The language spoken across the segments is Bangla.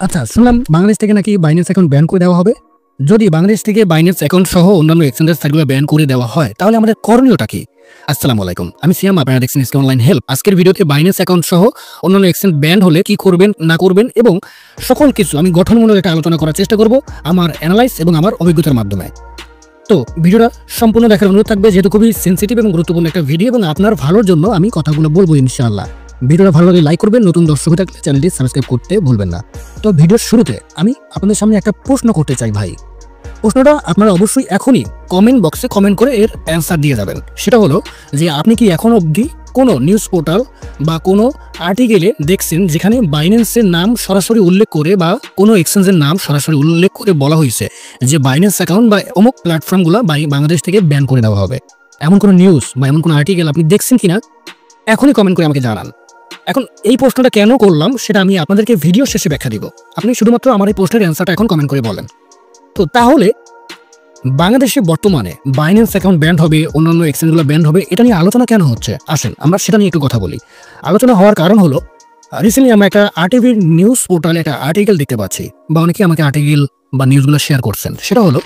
আচ্ছা, শুনলাম বাংলাদেশ থেকে নাকি বাইন্যান্স অ্যাকাউন্ট ব্যান করে দেওয়া হবে। যদি বাংলাদেশ থেকে বাইন্যান্স অ্যাকাউন্ট সহ অন্যান্য এক্সচেঞ্জের সাইটগুলো ব্যান করে দেওয়া হয়, তাহলে আমাদের করণীয়টা কি? আসসালামু আলাইকুম, আমি সিয়াম, আপনারা দেখছেন এসকে অনলাইন হেল্প। আজকের ভিডিওতে বাইন্যান্স অ্যাকাউন্ট সহ অন্যান্য এক্সচেঞ্জ ব্যান হলে কি করবেন না করবেন এবং সকল কিছু আমি গঠনমূলক একটা আলোচনা করার চেষ্টা করব আমার অ্যানালাইজ এবং আমার অভিজ্ঞতার মাধ্যমে। তো ভিডিওটা সম্পূর্ণ দেখার অনুরোধ থাকবে, যেহেতু খুবই সেন্সিটিভ এবং গুরুত্বপূর্ণ একটা ভিডিও এবং আপনার ভালোর জন্য আমি কথাগুলো বলবো ইনশাআল্লাহ। ভিডিওটা ভালো লাগলে লাইক করবেন, নতুন দর্শক হয়ে থাকলে চ্যানেলটি সাবস্ক্রাইব করতে ভুলবেন না। তো ভিডিওর শুরুতে আমি আপনাদের সামনে একটা প্রশ্ন করতে চাই ভাই। প্রশ্নটা আপনারা অবশ্যই এখনই কমেন্ট বক্সে কমেন্ট করে এর অ্যান্সার দিয়ে যাবেন। সেটা হলো যে আপনি কি এখন অবধি কোনো নিউজ পোর্টাল বা কোনো আর্টিকেলে দেখছেন যেখানে বাইন্যান্সের নাম সরাসরি উল্লেখ করে বা কোনো এক্সচেঞ্জের নাম সরাসরি উল্লেখ করে বলা হয়েছে যে বাইন্যান্স অ্যাকাউন্ট বা অমুক প্ল্যাটফর্মগুলো বাংলাদেশ থেকে ব্যান করে দেওয়া হবে? এমন কোনো নিউজ বা এমন কোনো আর্টিকেল আপনি দেখছেন কিনা এখনই কমেন্ট করে আমাকে জানান। এখন এই প্রশ্নটা কেন করলাম সেটা আমি আপনাদেরকে ভিডিও শেষে ব্যাখ্যা দিব। আপনি শুধুমাত্র আমার এই প্রশ্নের অ্যান্সারটা এখন কমেন্ট করে বলেন। তো তাহলে বাংলাদেশে বর্তমানে বাইন্যান্স অ্যাকাউন্ট ব্যান্ড হবে, অন্যান্য এক্সচেঞ্জগুলো ব্যান্ড হবে, এটা নিয়ে আলোচনা কেন হচ্ছে? আসেন আমরা সেটা নিয়ে একটু কথা বলি। আলোচনা হওয়ার কারণ হলো রিসেন্টলি আমরা একটা আরটিভি নিউজ পোর্টালে একটা আর্টিকেল দেখতে পাচ্ছি, বা অনেকে আমাকে আর্টিকেল বা নিউজগুলো শেয়ার করছেন। সেটা হলো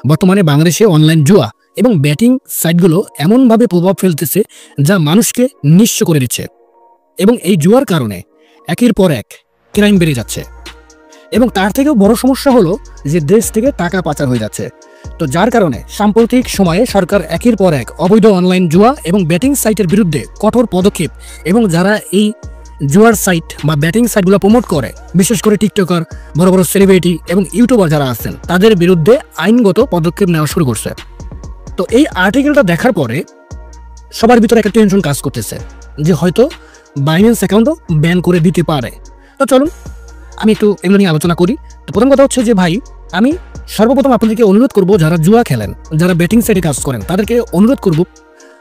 বর্তমানে বাংলাদেশে অনলাইন জুয়া এবং ব্যাটিং সাইটগুলো এমনভাবে প্রভাব ফেলতেছে যা মানুষকে নিঃস্ব করে দিচ্ছে, এবং এই জুয়ার কারণে একের পর এক ক্রাইম বেড়ে যাচ্ছে, এবং তার থেকেও বড় সমস্যা হলো যে দেশ থেকে টাকা পাচার হয়ে যাচ্ছে। তো যার কারণে সাম্প্রতিক সময়ে সরকার একের পর এক অবৈধ অনলাইন জুয়া এবং ব্যাটিং সাইটের বিরুদ্ধে কঠোর পদক্ষেপ, এবং যারা এই জুয়ার সাইট বা ব্যাটিং সাইটগুলো প্রমোট করে, বিশেষ করে টিকটকার, বড় বড় সেলিব্রিটি এবং ইউটিউবার যারা আছেন, তাদের বিরুদ্ধে আইনগত পদক্ষেপ নেওয়া শুরু করছে। তো এই আর্টিকেলটা দেখার পরে সবার ভিতরে একটা টেনশন কাজ করতেছে যে হয়তো বাইন্যান্স অ্যাকাউন্টও ব্যান করে দিতে পারে। তো চলুন আমি একটু এগুলো নিয়ে আলোচনা করি। তো প্রথম কথা হচ্ছে যে ভাই, আমি সর্বপ্রথম আপনাদেরকে অনুরোধ করব, যারা জুয়া খেলেন, যারা ব্যাটিং সাইটে কাজ করেন, তাদেরকে অনুরোধ করব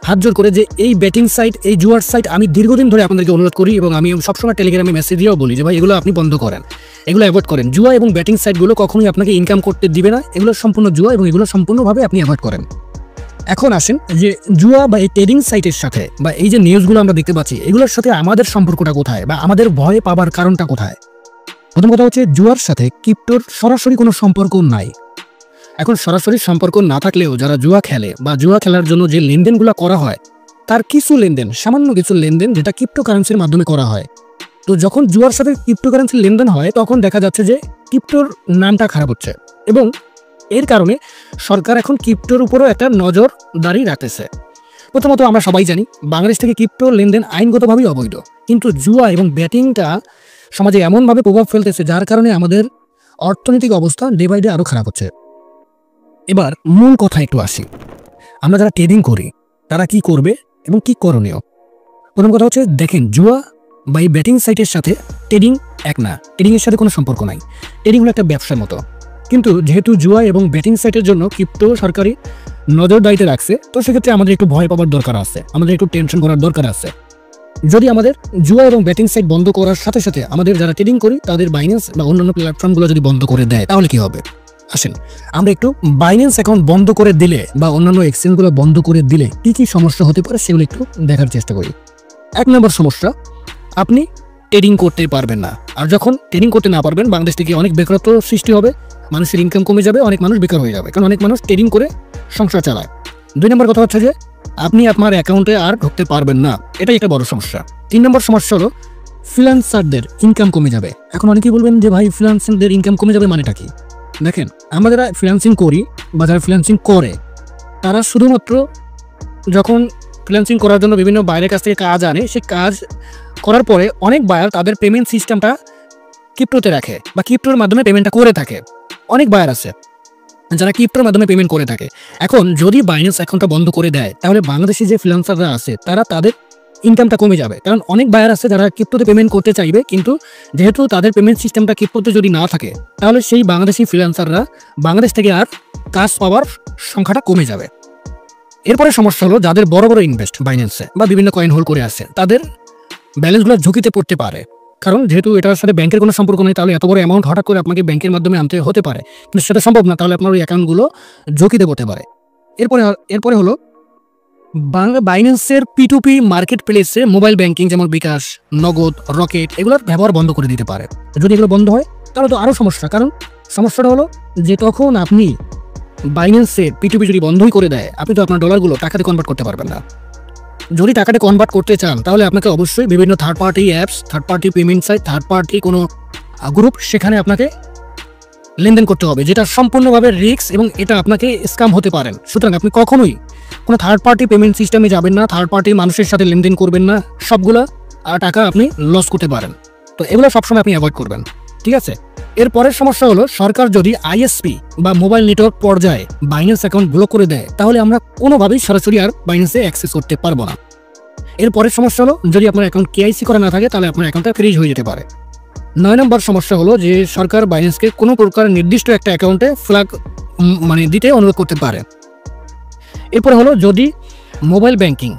হাত জোর করে যে এই ব্যাটিং সাইট, এই জুয়ার সাইট আমি দীর্ঘদিন ধরে আপনাদেরকে অনুরোধ করি, এবং আমি সবসময় টেলিগ্রামে মেসেজ দিয়েও বলি যে ভাই এগুলো আপনি বন্ধ করেন, এগুলো অ্যাভয়েড করেন। জুয়া এবং ব্যাটিং সাইটগুলো কখনোই আপনাকে ইনকাম করতে দিবে না, এগুলো সম্পূর্ণ জুয়া এবং এগুলো সম্পূর্ণভাবে আপনি অ্যাভয়েড করেন। এখন আসেন যে জুয়া বা এই ট্রেডিং সাইটের সাথে বা এই যে নিউজগুলো আমরা দেখতে পাচ্ছি, এগুলোর সাথে আমাদের সম্পর্কটা কোথায় বা আমাদের ভয় পাবার কারণটা কোথায়? প্রথম কথা হচ্ছে জুয়ার সাথে ক্রিপ্টোর সরাসরি কোনো সম্পর্ক নাই। এখন সরাসরি সম্পর্ক না থাকলেও যারা জুয়া খেলে বা জুয়া খেলার জন্য যে লেনদেনগুলো করা হয়, তার কিছু লেনদেন, সামান্য কিছু লেনদেন যেটা ক্রিপ্টোকারেন্সির মাধ্যমে করা হয়। তো যখন জুয়ার সাথে ক্রিপ্টোকারেন্সির লেনদেন হয়, তখন দেখা যাচ্ছে যে ক্রিপ্টোর নামটা খারাপ হচ্ছে, এবং এর কারণে সরকার এখন ক্রিপ্টোর উপরও একটা নজরদারি রাখতেছে। প্রথমত আমরা সবাই জানি বাংলাদেশ থেকে ক্রিপ্টো লেনদেন আইনগতভাবেই অবৈধ, কিন্তু জুয়া এবং ব্যাটিংটা সমাজে এমনভাবে প্রভাব ফেলতেছে যার কারণে আমাদের অর্থনৈতিক অবস্থা ডে বাই ডে আরও খারাপ হচ্ছে। এবার মূল কথা একটু আসি, আমরা যারা ট্রেডিং করি তারা কি করবে এবং কি করণীয়। প্রথম কথা হচ্ছে দেখেন, জুয়া বা এই ব্যাটিং সাইটের সাথে ট্রেডিং এক না, ট্রেডিংয়ের সাথে কোনো সম্পর্ক নাই। ট্রেডিং হলো একটা ব্যবসার মতো, কিন্তু যেহেতু জুয়া এবং ব্যাটিং সাইটের জন্য ক্রিপ্টো সরকারি নজরদারিতে রাখছে, তো সেক্ষেত্রে আমাদের একটু ভয় পাবার দরকার আছে, আমাদের একটু টেনশন করার দরকার আছে। যদি আমাদের জুয়া এবং ব্যাটিং সাইট বন্ধ করার সাথে সাথে আমাদের যারা ট্রেডিং করি তাদের বাইন্যান্স বা অন্যান্য প্ল্যাটফর্মগুলো যদি বন্ধ করে দেয়, তাহলে কি হবে? আসেন আমরা একটু বাইন্যান্স অ্যাকাউন্ট বন্ধ করে দিলে বা অন্যান্য এক্সচেঞ্জগুলো বন্ধ করে দিলে কি কি সমস্যা হতে পারে সেগুলো একটু দেখার চেষ্টা করি। 1 নম্বর সমস্যা, আপনি ট্রেডিং করতে পারবেন না। আর যখন ট্রেডিং করতে না পারবেন, বাংলাদেশ থেকে অনেক বেকারত্ব সৃষ্টি হবে, মানুষের ইনকাম কমে যাবে, অনেক মানুষ বেকার হয়ে যাবে, কারণ অনেক মানুষ ট্রেডিং করে সংসার চালায়। 2 নম্বর কথা হচ্ছে যে আপনি আপনার অ্যাকাউন্টে আর ঢুকতে পারবেন না, এটাই একটা বড় সমস্যা। 3 নম্বর সমস্যা হলো ফ্রিল্যান্সারদের ইনকাম কমে যাবে। এখন অনেকেই বলবেন যে ভাই ফ্রিল্যান্সারদের ইনকাম কমে যাবে মানেটা কি? দেখেন, আমরা যারা ফ্রিল্যান্সিং করি বা যারা ফ্রিল্যান্সিং করে, তারা শুধুমাত্র যখন ফ্রিল্যান্সিং করার জন্য বিভিন্ন বাইরের কাছ থেকে কাজ আনে, সে কাজ করার পরে অনেক বায়ার তাদের পেমেন্ট সিস্টেমটা ক্রিপ্টোতে রাখে বা ক্রিপ্টোর মাধ্যমে পেমেন্টটা করে থাকে। অনেক বায়ার আছে যারা ক্রিপ্টোর মাধ্যমে পেমেন্ট করে থাকে। এখন যদি বাইন্যান্স অ্যাকাউন্টটা বন্ধ করে দেয়, তাহলে বাংলাদেশি যে ফ্রিল্যান্সাররা আছে তাদের ইনকামটা কমে যাবে, কারণ অনেক বায়ার আছে যারা ক্রিপ্টোতে পেমেন্ট করতে চাইবে, কিন্তু যেহেতু তাদের পেমেন্ট সিস্টেমটা ক্রিপ্টোতে যদি না থাকে, তাহলে সেই বাংলাদেশি ফ্রিল্যান্সাররা বাংলাদেশ থেকে আর কাজ পাওয়ার সংখ্যাটা কমে যাবে। এরপরে সমস্যা হলো যাদের বড় বড় ইনভেস্ট বাইন্যান্সে বা বিভিন্ন কয়েন হোল্ড করে আছে, তাদের ব্যালেন্সগুলো ঝুঁকিতে পড়তে পারে, কারণ যেহেতু এটার সাথে ব্যাংকের কোনো সম্পর্ক নেই, তাহলে এত বড় অ্যামাউন্ট হঠাৎ করে আপনাকে ব্যাংকের মাধ্যমে আনতে হতে পারে, কিন্তু সেটা সম্ভব না, তাহলে আপনার ওই অ্যাকাউন্টগুলো ঝুঁকিতে পড়তে পারে। এরপরে হলো বাইন্যান্সের P2P মার্কেট প্লেসে মোবাইল ব্যাংকিং যেমন বিকাশ, নগদ, রকেট, এগুলোর ব্যবহার বন্ধ করে দিতে পারে। যদি এগুলো বন্ধ হয়, তাহলে তো আরও সমস্যা। কারণ সমস্যাটা হলো যে তখন আপনি বাইন্যান্সের P2P যদি বন্ধই করে দেয়, আপনি তো আপনার ডলারগুলো টাকাতে কনভার্ট করতে পারবেন না। যদি টাকাতে কনভার্ট করতে চান তাহলে আপনাকে অবশ্যই বিভিন্ন third party apps, third party payment site, third party কোনো গ্রুপ, সেখানে আপনাকে লেনদেন করতে হবে, যেটা সম্পূর্ণভাবে রিস্ক এবং এটা আপনাকে স্ক্যাম হতে পারেন। সুতরাং আপনি কখনোই কোনো থার্ড পার্টি পেমেন্ট সিস্টেমে যাবেন না, থার্ড পার্টি মানুষের সাথে লেনদেন করবেন না, সবগুলা টাকা আপনি লস করতে পারেন। তো এগুলো সবসময় আপনি অ্যাভয়েড করবেন, ঠিক আছে? এরপরের সমস্যা হলো সরকার যদি আইএসপি বা মোবাইল নেটওয়ার্ক পর্যায়ে বাইন্যান্স অ্যাকাউন্ট ব্লক করে দেয়, তাহলে আমরা কোনোভাবেই সরাসরি আর বাইন্যান্সে অ্যাক্সেস করতে পারবো না। এরপরের সমস্যা হলো যদি আপনার অ্যাকাউন্ট কেআইসি করা না থাকে তাহলে আপনার অ্যাকাউন্টটা ফ্রিজ হয়ে যেতে পারে। 9 নম্বর সমস্যা হলো যে সরকার বাইন্যান্সকে কোনো প্রকার নির্দিষ্ট একটা অ্যাকাউন্টে ফ্ল্যাগ দিতে অনুরোধ করতে পারে। এরপরে হলো যদি মোবাইল ব্যাংকিং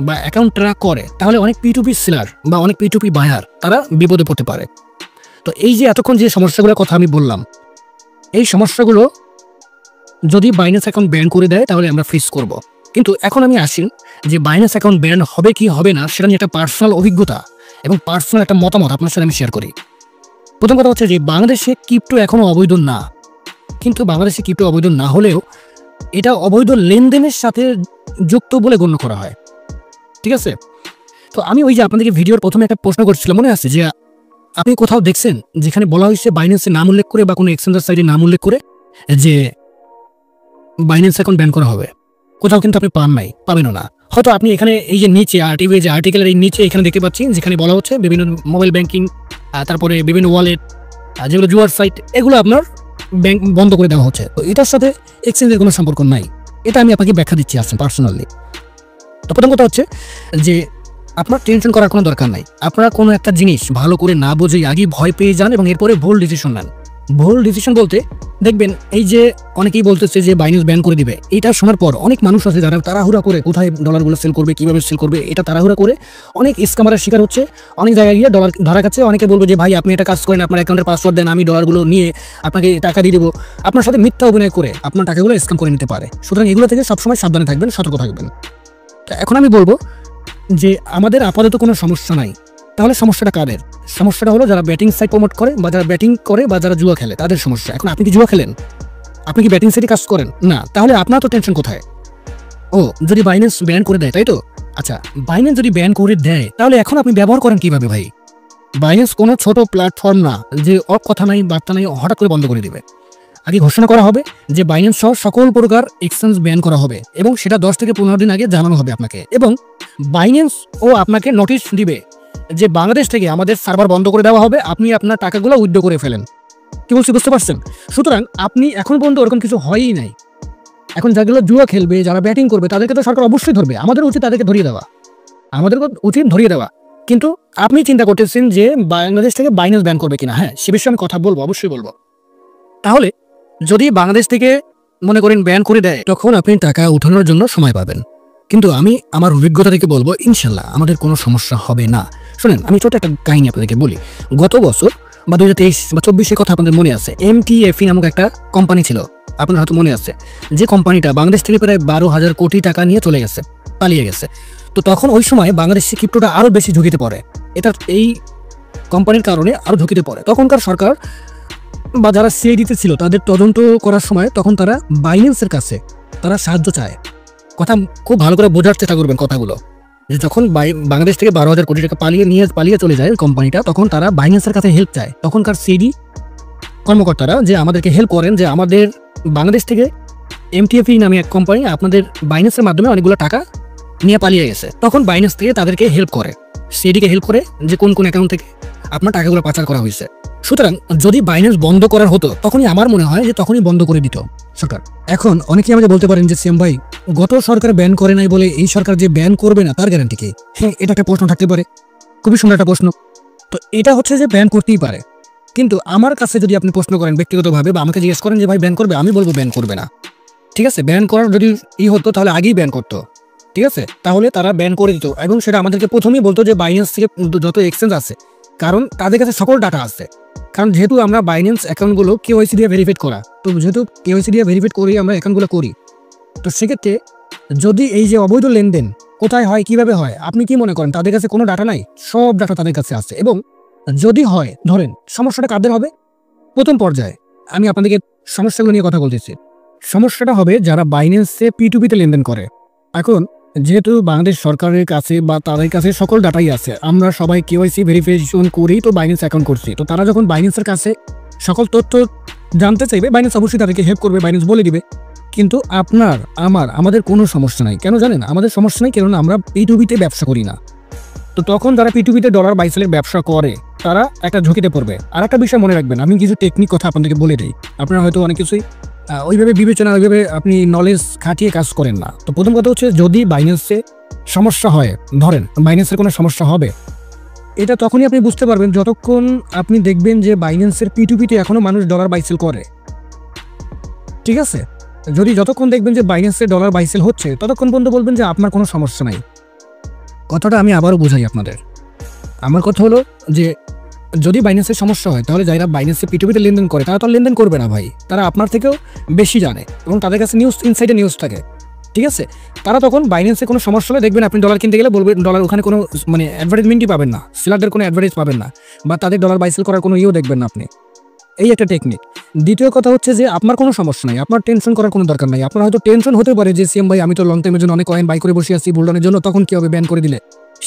বা অ্যাকাউন্ট ট্র্যাক করে তাহলে অনেক P2P সেলার বা অনেক P2P বায়ার তারা বিপদে পড়তে পারে। তো এই যে এতক্ষণ যে সমস্যাগুলোর কথা আমি বললাম, এই সমস্যাগুলো যদি বাইন্যান্স অ্যাকাউন্ট ব্যান করে দেয় তাহলে আমরা ফেস করব। কিন্তু এখন আমি আসি যে বাইন্যান্স অ্যাকাউন্ট ব্যান হবে কি হবে না সেটা নিয়ে একটা পার্সোনাল অভিজ্ঞতা এবং পার্সোনাল একটা মতামত আপনার সাথে আমি শেয়ার করি। প্রথম কথা হচ্ছে যে বাংলাদেশে ক্রিপ্টো এখনও অবৈধ না, কিন্তু বাংলাদেশে ক্রিপ্টো অবৈধ না হলেও এটা অবৈধ লেনদেনের সাথে যুক্ত বলে গণ্য করা হয়, ঠিক আছে? তো আমি ওই যে আপনাদেরকে ভিডিওর প্রথমে একটা প্রশ্ন করছিলাম, মনে আছে যে আপনি কোথাও দেখছেন যেখানে বলা হয়েছে বাইন্যান্সের নাম উল্লেখ করে বা কোনো এক্সচেঞ্জের সাইটের নাম উল্লেখ করে যে বাইন্যান্স অ্যাকাউন্ট ব্যান করা হবে? কোথাও কিন্তু আপনি পাবেনও না। হয়তো আপনি এখানে এই যে নিচে আরটিভি যে আর্টিকেলের এই নিচে এখানে দেখতে পাচ্ছি যেখানে বলা হচ্ছে বিভিন্ন মোবাইল ব্যাংকিং, তারপরে বিভিন্ন ওয়ালেট, যেগুলো জুয়ার সাইট, এগুলো আপনার ব্যাংক বন্ধ করে দেওয়া হচ্ছে। তো এটার সাথে এক্সচেঞ্জের কোনো সম্পর্ক নাই, এটা আমি আপনাকে ব্যাখ্যা দিচ্ছি আসলে পার্সোনালি। তো প্রথম কথা হচ্ছে যে আপনার টেনশন করার কোনো দরকার নাই। আপনারা কোনো একটা জিনিস ভালো করে না বুঝেই আগে ভয় পেয়ে যান এবং এরপরে ভুল ডিসিশন নেন। ভুল ডিসিশন বলতে দেখবেন এই যে অনেকেই বলতেছে যে বাইন্যান্স ব্যান করে দিবে, এইটা শোনার পর অনেক মানুষ আছে যারা তাড়াহুড়া করে কোথায় ডলারগুলো সেল করবে, কীভাবে সেল করবে, এটা তাড়াহুড়া করে অনেক স্ক্যামারের শিকার হচ্ছে। অনেক জায়গায় গিয়ে ডলার ধরা খাচ্ছে। অনেকে বলবে যে ভাই আপনি এটা কাজ করেন, আপনার অ্যাকাউন্টের পাসওয়ার্ড দেন, আমি ডলারগুলো নিয়ে আপনাকে টাকা দিয়ে দেবো। আপনার সাথে মিথ্যা অভিনয় করে আপনার টাকাগুলো স্ক্যাম করে নিতে পারে। সুতরাং এগুলো থেকে সবসময় সাবধানে থাকবেন, সতর্ক থাকবেন। এখন আমি বলবো যে আমাদের আপাতত কোনো সমস্যা নাই, তাহলে সমস্যাটা কাদের? সমস্যাটা হলো যারা ব্যাটিং সাইট প্রমোট করে বা যারা ব্যাটিং করে বা যারা জুয়া খেলে, তাদের সমস্যা। এখন আপনি কি জুয়া খেলেন? আপনি কি ব্যাটিং সাইটে কাজ করেন? না, তাহলে আপনার তো টেনশন কোথায়? ও, যদি বাইন্যান্স ব্যান করে দেয়, তাই তো? আচ্ছা, বাইন্যান্স যদি ব্যান করে দেয় তাহলে এখন আপনি ব্যবহার করেন কিভাবে ভাই? বাইন্যান্স কোনো ছোট প্ল্যাটফর্ম না যে কথা নাই বার্তা নাই হঠাৎ করে বন্ধ করে দিবে। আগে ঘোষণা করা হবে যে বাইন্যান্স সহ সকল প্রকার এক্সচেঞ্জ ব্যান করা হবে এবং সেটা 10 থেকে 15 দিন আগে জানানো হবে আপনাকে। এবং বাইন্যান্স ও আপনাকে নোটিশ দিবে যে বাংলাদেশ থেকে আমাদের সার্ভার বন্ধ করে দেওয়া হবে, আপনি আপনার টাকাগুলো উইথড্র করে ফেলেন। কি বলছি বুঝতে পারছেন? সুতরাং আপনি এখন পর্যন্ত ওরকম কিছু হয়ই নাই। এখন যাগুলো জুয়া খেলবে, যারা ব্যাটিং করবে, তাদেরকে তো সরকার অবশ্যই ধরবে। আমাদের উচিত তাদেরকে ধরিয়ে দেওয়া, ধরিয়ে দেওয়া। কিন্তু আপনি চিন্তা করতেছেন যে বাংলাদেশ থেকে বাইন্যান্স ব্যান করবে কিনা। হ্যাঁ, সে বিষয়ে আমি কথা বলবো, অবশ্যই বলবো। তাহলে যদি বাংলাদেশ থেকে মনে করেন ব্যান করে দেয়, তখন আপনি টাকা উঠানোর জন্য সময় পাবেন। কিন্তু আমি আমার অভিজ্ঞতা থেকে বলবো ইনশাল্লাহ আমাদের কোনো সমস্যা হবে না। শুনেন, আমি ছোট একটা কাহিনী আপনাদেরকে বলি। গত বছর বা 2023 বা 24-এর কথা আপনাদের মনে আছে, MTFE নামক একটা কোম্পানি ছিল, আপনার হয়তো মনে আছে, যে কোম্পানিটা বাংলাদেশ থেকে প্রায় 12,000 কোটি টাকা নিয়ে চলে গেছে, পালিয়ে গেছে। তো তখন ওই সময় বাংলাদেশে ক্রিপ্টোটা আরও বেশি ঝুঁকিতে পড়ে, এটা এই কোম্পানির কারণে আরও ঝুঁকিতে পড়ে। তখনকার সরকার বা যারা CID-তে ছিল তাদের তদন্ত করার সময় তখন তারা বাইন্যান্সের কাছে তারা সাহায্য চায়। কথা খুব ভালো করে বোঝার চেষ্টা করবেন কথাগুলো, যে যখন বাংলাদেশ থেকে 12,000 কোটি টাকা পালিয়ে চলে যায় কোম্পানিটা, তখন তারা বাইন্যান্সের কাছে হেল্প চায়। তখনকার CID কর্মকর্তারা যে আমাদেরকে হেল্প করেন, যে আমাদের বাংলাদেশ থেকে MTFE নামে এক কোম্পানি আপনাদের বাইন্যান্সের মাধ্যমে অনেকগুলো টাকা নিয়ে পালিয়ে গেছে। তখন বাইন্যান্স থেকে তাদেরকে হেল্প করে, CID-কে হেল্প করে যে কোন কোন অ্যাকাউন্ট থেকে আপনার টাকাগুলো পাচার করা হয়েছে। সুতরাং যদি বাইন্যান্স বন্ধ করার হতো, তখনই আমার মনে হয় যে তখনই বন্ধ করে দিত সরকার। এখন অনেকেই আমাকে বলতে পারেন যে সিএম ভাই, গত সরকার ব্যান করে নাই বলে এই সরকার যে ব্যান করবে না তার গ্যারান্টি কি? হ্যাঁ, এটা একটা প্রশ্ন থাকতে পারে, খুবই সুন্দর একটা প্রশ্ন। তো এটা হচ্ছে যে ব্যান করতেই পারে, কিন্তু আমার কাছে যদি আপনি প্রশ্ন করেন ব্যক্তিগতভাবে বা আমাকে জিজ্ঞেস করেন যে ভাই ব্যান করবে, আমি বলবো ব্যান করবে না। ঠিক আছে, ব্যান করার যদি হতো তাহলে আগেই ব্যান করতো, ঠিক আছে? তাহলে তারা ব্যান করে দিত এবং সেটা আমাদেরকে প্রথমেই বলতো যে বাইন্যান্স থেকে যত এক্সচেঞ্জ আছে, কারণ তাদের কাছে সকল ডাটা আছে। কারণ যেহেতু আমরা বাইন্যান্স অ্যাকাউন্টগুলো KYC দিয়ে ভেরিফাইড করা, তো যেহেতু KYC দিয়ে ভেরিফাইড করি আমরা অ্যাকাউন্টগুলো করি, তো সেক্ষেত্রে যদি এই যে অবৈধ লেনদেন কোথায় হয়, কিভাবে হয়, আপনি কি মনে করেন তাদের কাছে কোনো ডাটা নাই? সব ডাটা তাদের কাছে আছে। এবং যদি হয়, ধরেন সমস্যাটা কাদের হবে? প্রথম পর্যায়ে আমি আপনাদেরকে সমস্যাগুলো নিয়ে কথা বলতেছি। সমস্যাটা হবে যারা বাইন্যান্সে P2P তে লেনদেন করে। এখন যেহেতু বাংলাদেশ সরকারের কাছে বা তাদের কাছে সকল ডাটাই আছে, আমরা সবাই KYC ভেরিফিকেশন করেই তো বাইন্যান্স অ্যাকাউন্ট করছি। তো তারা যখন বাইন্যান্সের কাছে সকল তথ্য জানতে চাইবে, বাইন্যান্স অবশ্যই তাদেরকে হেল্প করবে, বাইন্যান্স বলে দিবে। কিন্তু আমাদের কোনো সমস্যা নাই। কেন জানেন? আমাদের সমস্যা নাই, কেননা আমরা P2P তে ব্যবসা করি না। তো তখন যারা P2P তে ডলার বাই সেলের ব্যবসা করে তারা একটা ঝুঁকিতে পড়বে। আর একটা বিষয় মনে রাখবেন, আমি কিছু টেকনিক কথা আপনাদেরকে বলে দিই। আপনারা হয়তো অনেক কিছুই ওইভাবে বিবেচনা, ওইভাবে আপনি নলেজ খাটিয়ে কাজ করেন না। তো প্রথম কথা হচ্ছে, যদি বাইন্যান্সে সমস্যা হয়, ধরেন বাইন্যান্সের কোনো সমস্যা হবে, এটা তখনই আপনি বুঝতে পারবেন যতক্ষণ আপনি দেখবেন যে বাইন্যান্সের P2P তে এখনো মানুষ ডলার বাই সেল করে। ঠিক আছে? যতক্ষণ দেখবেন যে বাইন্যান্সে ডলার বাই সেল হচ্ছে, ততক্ষণ পর্যন্ত বলবেন যে আপনার কোনো সমস্যা নাই। কথাটা আমি আবারও বোঝাই আপনাদের। আমার কথা হলো যে যদি বাইন্যান্সের সমস্যা হয়, তাহলে যারা বাইন্যান্সে P2P তে লেনদেন করে তারা তো লেনদেন করবে না ভাই। তারা আপনার থেকেও বেশি জানে এবং তাদের কাছে ইনসাইডে নিউজ থাকে। ঠিক আছে? তারা তখন বাইন্যান্সে কোনো সমস্যা হলে দেখবেন আপনি ডলার কিনতে গেলে বলবেন ডলার, ওখানে কোনো অ্যাডভার্টাইজমেন্টই পাবেন না, সেলারদের কোনো অ্যাডভার্টাইজ পাবেন না, বা তাদের ডলার বাইসেল করার কোনো দেখবেন না আপনি। এই একটা টেকনিক। দ্বিতীয় কথা হচ্ছে যে আপনার কোনো সমস্যা নাই, আপনার টেনশন করার কোনো দরকার নাই। আপনার হয়তো টেনশন হতে পারে যে সিএম ভাই, আমি তো লং টাইমের জন্য অনেক কয়েন বাই করে বসে আছি বুলডনের জন্য, তখন কি হবে ব্যান করে দিলে?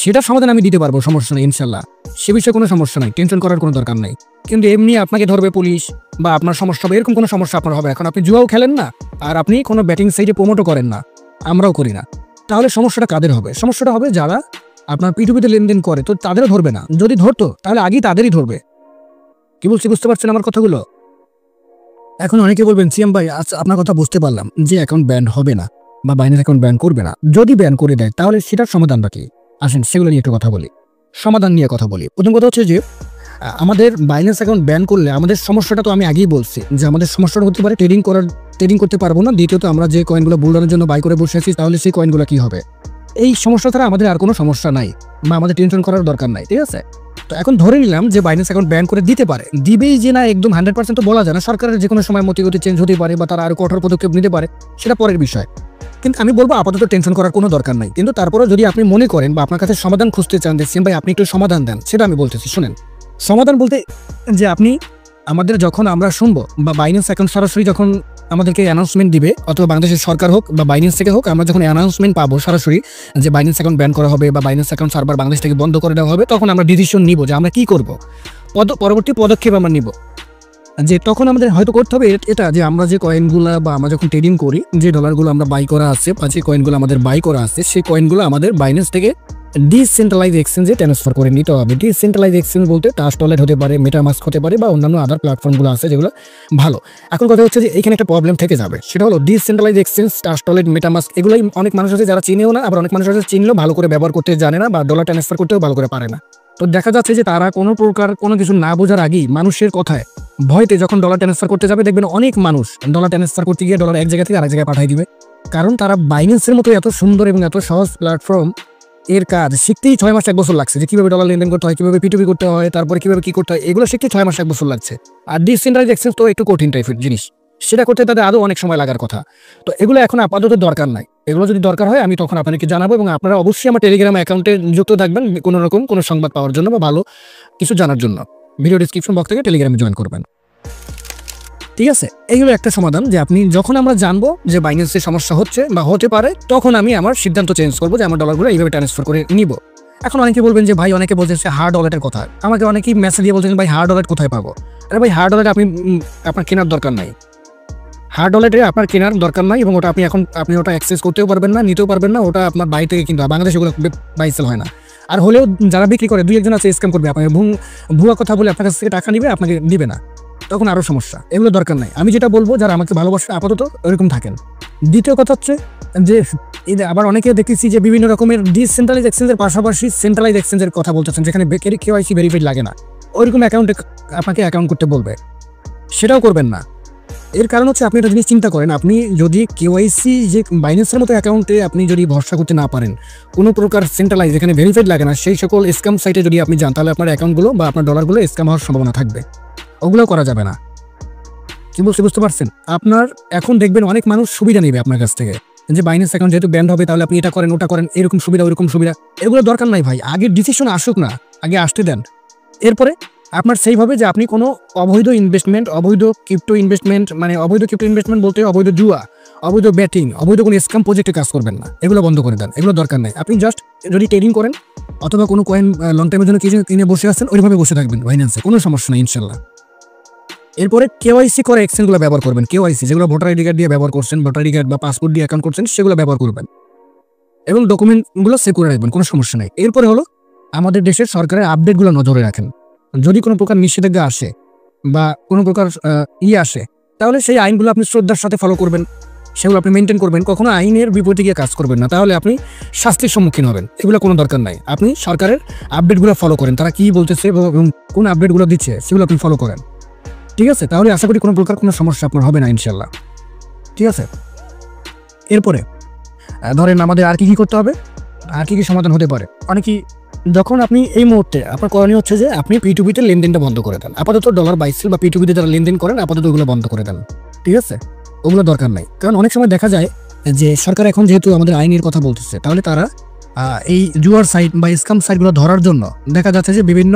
সেটা সমাধান আমি দিতে পারবো, সমস্যা নেই ইনশাল্লাহ। সে বিষয়ে কোনো সমস্যা নাই, টেনশন করার কোনো দরকার নাই। কিন্তু এমনি আপনাকে ধরবে পুলিশ বা আপনার সমস্যা হবে, এরকম কোনো সমস্যা আপনার হবে। এখন আপনি জুয়াও খেলেন না, আর আপনি কোনো ব্যাটিং সাইডে প্রমোটও করেন না, আমরাও করি না। তাহলে সমস্যাটা কাদের হবে? সমস্যাটা হবে যারা আপনার P2P তে লেনদেন করে, তো তাদেরও ধরবে না। যদি ধরতো তাহলে আগেই তাদেরই ধরবে। কি বলছি বুঝতে পারছেন আমার কথাগুলো? এখন অনেকে বলবেন, সিএম ভাই আচ্ছা আপনার কথা বুঝতে পারলাম যে অ্যাকাউন্ট ব্যান হবে না বা বাইন্যান্স অ্যাকাউন্ট ব্যান করবে না, যদি ব্যান করে দেয় তাহলে সেটার সমাধানটা কি? আসেন সেগুলো নিয়ে একটু কথা বলি, সমাধান নিয়ে কথা বলি। প্রথম কথা হচ্ছে যে আমাদের বাইন্যান্স অ্যাকাউন্ট ব্যান করলে আমাদের সমস্যাটা তো আমি আগেই বলছি যে আমাদের সমস্যাটা হতে পারে ট্রেডিং করতে পারবো না। দ্বিতীয়ত আমরা যে কয়েনগুলো বুলডনের জন্য বাই করে বসে আছি, তাহলে সেই কয়েনগুলো কি হবে? এই সমস্যা ছাড়া আমাদের আর কোনো সমস্যা নাই বা আমাদের টেনশন করার দরকার নাই। ঠিক আছে? তো এখন ধরে নিলাম যে বাইন্যান্স অ্যাকাউন্ট ব্যান করে দিতে পারে, দিবেই যে না একদম 100% তো বলা যায় না, সরকারের যে কোনো সময় মতিগতি চেঞ্জ হতে পারে বা তারা আরো কঠোর পদক্ষেপ নিতে পারে, সেটা পরের বিষয়। কিন্তু আমি বলবো আপাতত টেনশন করার কোনো দরকার নাই। কিন্তু তারপরেও যদি আপনি মনে করেন বা আপনার কাছে সমাধান খুঁজতে চান যে সিএম ভাই আপনি একটু সমাধান দেন, সেটা আমি বলতেছি শুনেন। সমাধান বলতে যে আপনি আমাদের যখন আমরা শুনবো বা বাইন্যান্স অ্যাকাউন্ট সরাসরি যখন আমাদেরকে অ্যানাউন্সমেন্ট দিবে, অথবা বাংলাদেশের সরকার হোক বা বাইন্যান্স থেকে হোক, আমরা যখন অ্যানাউন্সমেন্ট পাবো সরাসরি যে বাইন্যান্স অ্যাকাউন্ট ব্যান করা হবে বা বাইন্যান্স অ্যাকাউন্ট সার্ভার বাংলাদেশ থেকে বন্ধ করে দেওয়া হবে, তখন আমরা ডিসিশন নিব যে আমরা কি করব, পরবর্তী পদক্ষেপ আমরা নিব। যে তখন আমাদের হয়তো করতে হবে এটা যে আমরা যে কয়েনগুলো বা আমরা যখন ট্রেডিং করি, যে ডলারগুলো আমরা বাই করা আছে বা যে কয়েনগুলো আমাদের বাই করা আছে, সেই কয়েনগুলো আমাদের বাইন্যান্স থেকে ডিসেন্ট্রালাইজ এক্সচেঞ্জে ট্রান্সফার করে নিতে হবে। ডিসেন্ট্রালাইজ এক্সচেঞ্জ বলতে ট্রাস্ট ওয়ালেট হতে পারে, মেটামাস্ক হতে পারে বা অন্যান্য আদার প্ল্যাটফর্মগুলো আছে যেগুলো ভালো। এখন কথা হচ্ছে যে এখানে একটা প্রবলেম থেকে যাবে, সেটা হলো decentralize exchange, trust wallet, MetaMask এগুলোই অনেক মানুষ আছে যারা চিনেও না, আবার অনেক মানুষ আছে চিনলেও ভালো করে ব্যবহার করতে জানে না বা ডলার ট্রান্সফার করতেও ভালো করে পারে না। তো দেখা যাচ্ছে যে তারা কোনো প্রকার কোনো কিছু না বোঝার আগেই মানুষের কথায় ভয়তে যখন ডলার ট্রান্সফার করতে যাবে, দেখবেন অনেক মানুষ ডলার ট্রান্সফার করতে গিয়ে ডলার এক জায়গা থেকে আরেক জায়গায় পাঠিয়ে দিবে। কারণ তারা বাইন্যান্সের মতো এত সুন্দর এবং এত সহজ প্ল্যাটফর্ম এর কাজ শিখতেই 6 মাস 1 বছর লাগছে, যে কিভাবে ডলার লেনদেন করতে হয়, কিভাবে P2P করতে হয়, তারপরে কিভাবে কি করতে হয়, এগুলো শিখতে 6 মাস 1 বছর লাগছে। আর ডিসেন্ট্রালাইজ এক্সচেঞ্জ তো একটু কঠিন টাইপের জিনিস, সেটা করতে তাদের আরও অনেক সময় লাগার কথা। তো এগুলো এখন আপাতত দরকার নাই। এগুলো যদি দরকার হয় আমি তখন আপনাদেরকে জানাবো, এবং আপনারা অবশ্যই আমার টেলিগ্রাম অ্যাকাউন্টে যুক্ত থাকবেন কোনো রকম কোনো সংবাদ পাওয়ার জন্য বা ভালো কিছু জানার জন্য। ভিডিও ডিসক্রিপশন বক্স থেকে টেলিগ্রামে জয়েন করবেন। ঠিক আছে? এইগুলো একটা সমাধান, যে আপনি যখন আমরা জানবো যে বাইন্যান্সের সমস্যা হচ্ছে বা হতে পারে, তখন আমি আমার সিদ্ধান্ত চেঞ্জ করবো যে আমার ডলারগুলো এইভাবে ট্রান্সফার করে নিব। এখন অনেকে বলবেন যে ভাই, অনেকে বলছেন হার্ড ওয়ালেটের কথা, আমাকে অনেকেই মেসেজ দিয়ে বলছেন ভাই হার্ড ওয়ালেট কোথায় পাবো? আরে ভাই, হার্ড ওয়ালেট আপনার কেনার দরকার নাই। হার্ড ওয়ালেটে আপনার কেনার দরকার নাই, এবং ওটা আপনি ওটা অ্যাক্সেস করতেও পারবেন না, নিতেও পারবেন না। ওটা আপনার বাই থেকে কিন্তু বাংলাদেশে ওগুলো বাই সেল হয় না। আর হলেও যারা বিক্রি করে 2-1 জন আছে স্ক্যাম করবে, আপনাকে ভুয়া কথা বলে আপনার কাছ থেকে টাকা নিবে, আপনাকে দিবে না, তখন আরও সমস্যা। এগুলো দরকার নাই। আমি যেটা বলবো, যারা আমাকে ভালোবাসে আপাতত ওরকম থাকেন। দ্বিতীয় কথা হচ্ছে যে আবার অনেকে দেখেছি যে বিভিন্ন রকমের ডিসেন্ট্রালাইজ এক্সচেঞ্জের পাশাপাশি সেন্ট্রালাইজ এক্সচেঞ্জের কথা বলতেছেন, যেখানে KYC ভেরিফাইড লাগে না, ওইরকম অ্যাকাউন্টে আপনাকে অ্যাকাউন্ট করতে বলবে, সেটাও করবেন না। এর কারণ হচ্ছে আপনি একটা জিনিস চিন্তা করেন, আপনি যদি KYC যে বাইন্যান্সের মতো অ্যাকাউন্টে আপনি যদি ভরসা করতে না পারেন, কোনো প্রকার সেন্ট্রালাইজ যেখানে ভেরিফাইড লাগে না, সেই সকল স্ক্যাম সাইটে যদি আপনি যান, তাহলে আপনার অ্যাকাউন্টগুলো বা আপনার ডলারগুলো স্ক্যাম হওয়ার সম্ভাবনা থাকবে। ওগুলো করা যাবে না। কি বলছি বুঝতে পারছেন? আপনার এখন দেখবেন অনেক মানুষ সুবিধা নেবে আপনার কাছ থেকে, যে বাইন্যান্স অ্যাকাউন্ট যেহেতু ব্যান্ড হবে, তাহলে আপনি এটা করেন ওটা করেন, এরকম সুবিধা ওইরকম সুবিধা। এগুলো দরকার নাই ভাই, আগে ডিসিশন আসুক না, আগে আসতে দেন, এরপরে আপনার সেইভাবে যে আপনি কোনো অবৈধ ইনভেস্টমেন্ট, অবৈধ ক্রিপ্টো ইনভেস্টমেন্ট, মানে অবৈধ ক্রিপ্টো ইনভেস্টমেন্ট বলতে অবৈধ জুয়া, অবৈধ ব্যাটিং, অবৈধ কোনো স্ক্যাম প্রজেক্টে কাজ করবেন না। এগুলো বন্ধ করে দেন, এগুলো দরকার নেই। আপনি জাস্ট যদি ট্রেডিং করেন অথবা কোনো কয়েন লং টাইমের জন্য কিছু কিনে বসে আসছেন, ওইভাবে বসে থাকবেন বাইন্যান্সে, কোনো সমস্যা নেই ইনশাল্লাহ। এরপরে কেওয়াইসি করে এক্সচেঞ্জগুলো ব্যবহার করবেন। কেওয়াইসি যেগুলো ভোটার আইডি কার্ড দিয়ে ব্যবহার করছেন, ভোটার আইডি কার্ড বা পাসপোর্ট দিয়ে অ্যাকাউন্ট করছেন, সেগুলো ব্যবহার করবেন এবং ডকুমেন্টগুলো সেভ করে রাখবেন, কোনো সমস্যা নেই। এরপরে হলো আমাদের দেশের সরকারের আপডেটগুলো নজরে রাখেন। যদি কোনো প্রকার নিষেধাজ্ঞা আসে বা কোনো প্রকার আসে, তাহলে সেই আইনগুলো আপনি শ্রদ্ধার সাথে ফলো করবেন, সেগুলো আপনি মেনটেন করবেন। কখনো আইনের বিপরীতে গিয়ে কাজ করবেন না, তাহলে আপনি শাস্তির সম্মুখীন হবেন। এগুলো কোনো দরকার নাই। আপনি সরকারের আপডেটগুলো ফলো করেন, তারা কী বলতেছে এবং কোন আপডেটগুলো দিচ্ছে সেগুলো আপনি ফলো করেন, ঠিক আছে? তাহলে আশা করি কোনো প্রকার কোনো সমস্যা আপনার হবে না ইনশাল্লাহ, ঠিক আছে? এরপরে ধরেন আমাদের আর কি করতে হবে, আর কি সমাধান হতে পারে। অনেকেই যখন আপনি এই মুহূর্তে আপনার করণীয় হচ্ছে যে আপনি P2P-তে লেনদেনটা বন্ধ করে দেন। আপাতত ডলার বাইসেল বা P2P-তে যারা লেনদেন করেন আপাতত ওগুলো বন্ধ করে দেন, ঠিক আছে? ওগুলো দরকার নাই। কারণ অনেক সময় দেখা যায় যে সরকার এখন যেহেতু আমাদের আইনের কথা বলতেছে, তাহলে তারা এই জুয়ার সাইট বা স্ক্যাম সাইটগুলো ধরার জন্য দেখা যাচ্ছে যে বিভিন্ন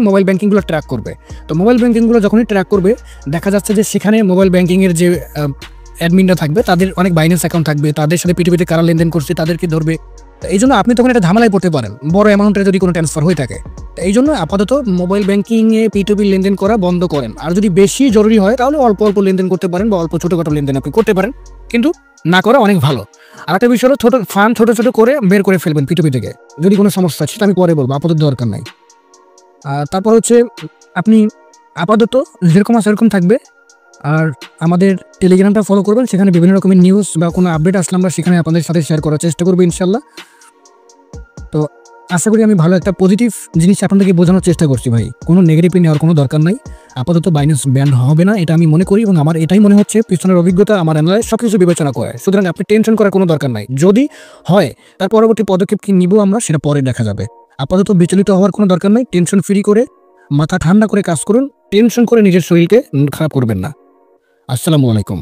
মোবাইল ব্যাংকিংগুলো ট্র্যাক করবে। তো মোবাইল ব্যাংকিংগুলো যখনই ট্র্যাক করবে, দেখা যাচ্ছে যে সেখানে মোবাইল ব্যাংকিংয়ের যে অ্যাডমিনরা থাকবে, তাদের অনেক বাইন্যান্স অ্যাকাউন্ট থাকবে, তাদের সাথে P2P-তে কারা লেনদেন করছে তাদেরকে ধরবে। এই জন্য আপনি তখন একটা ঝামেলায় পড়তে পারেন, বড় অ্যামাউন্টের যদি কোনো ট্রান্সফার হয়ে থাকে। এই জন্য আপাতত মোবাইল ব্যাংকিংয়ে P2P লেনদেন করা বন্ধ করেন। আর যদি বেশি জরুরি হয় তাহলে অল্প অল্প লেনদেন করতে পারেন বা অল্প ছোটোখাটো লেনদেন আপনি করতে পারেন, কিন্তু না করা অনেক ভালো। আর একটা বিষয় হলো ছোটো করে বের করে ফেলবেন P2P থেকে। যদি কোনো সমস্যা আছে সেটা আমি পরে বলবো, আপাতত দরকার নাই। তারপর হচ্ছে আপনি আপাতত যেরকম আছে সেরকম থাকবে। আর আমাদের টেলিগ্রামটা ফলো করবেন, সেখানে বিভিন্ন রকমের নিউজ বা কোনো আপডেট আসলে আমরা সেখানে আপনাদের সাথে শেয়ার করার চেষ্টা করবো ইনশাল্লাহ। তো আশা করি আমি ভালো একটা পজিটিভ জিনিস আপনাদেরকে বোঝানোর চেষ্টা করছি ভাই। কোনো নেগেটিভ নেওয়ার কোনো দরকার নাই। আপাতত বাইন্যান্স ব্যান হবে না, এটা আমি মনে করি এবং আমার এটাই মনে হচ্ছে, পিছনের অভিজ্ঞতা আমার অ্যানালাইজ সব কিছু বিবেচনা করে। সুতরাং আপনি টেনশন করার কোনো দরকার নাই। যদি হয় তার পরবর্তী পদক্ষেপ কী নিব আমরা সেটা পরে দেখা যাবে। আপাতত বিচলিত হওয়ার কোনো দরকার নাই। টেনশন ফ্রি করে মাথা ঠান্ডা করে কাজ করুন। টেনশন করে নিজের শরীরকে খারাপ করবেন না। আসসালামু আলাইকুম।